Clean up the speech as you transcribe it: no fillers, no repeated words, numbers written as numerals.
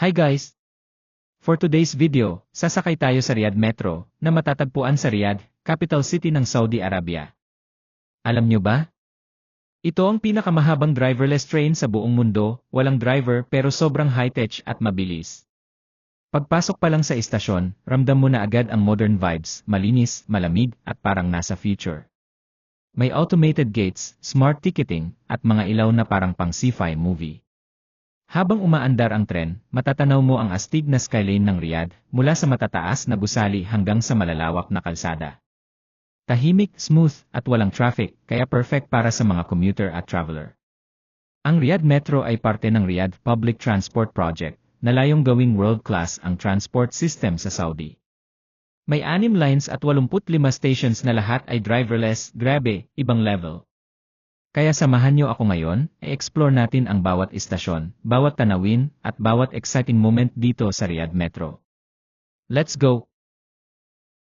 Hi guys! For today's video, sasakay tayo sa Riyadh Metro, na matatagpuan sa Riyadh, capital city ng Saudi Arabia. Alam nyo ba? Ito ang pinakamahabang driverless train sa buong mundo, walang driver pero sobrang high-tech at mabilis. Pagpasok pa lang sa istasyon, ramdam mo na agad ang modern vibes, malinis, malamig, at parang nasa future. May automated gates, smart ticketing, at mga ilaw na parang pang sci-fi movie. Habang umaandar ang tren, matatanaw mo ang astig na skyline ng Riyadh, mula sa matataas na gusali hanggang sa malalawak na kalsada. Tahimik, smooth, at walang traffic, kaya perfect para sa mga commuter at traveler. Ang Riyadh Metro ay parte ng Riyadh Public Transport Project, na layong gawing world-class ang transport system sa Saudi. May 6 lines at 85 stations na lahat ay driverless, grabe, ibang level. Kaya samahan nyo ako ngayon, i-explore natin ang bawat istasyon, bawat tanawin, at bawat exciting moment dito sa Riyadh Metro. Let's go!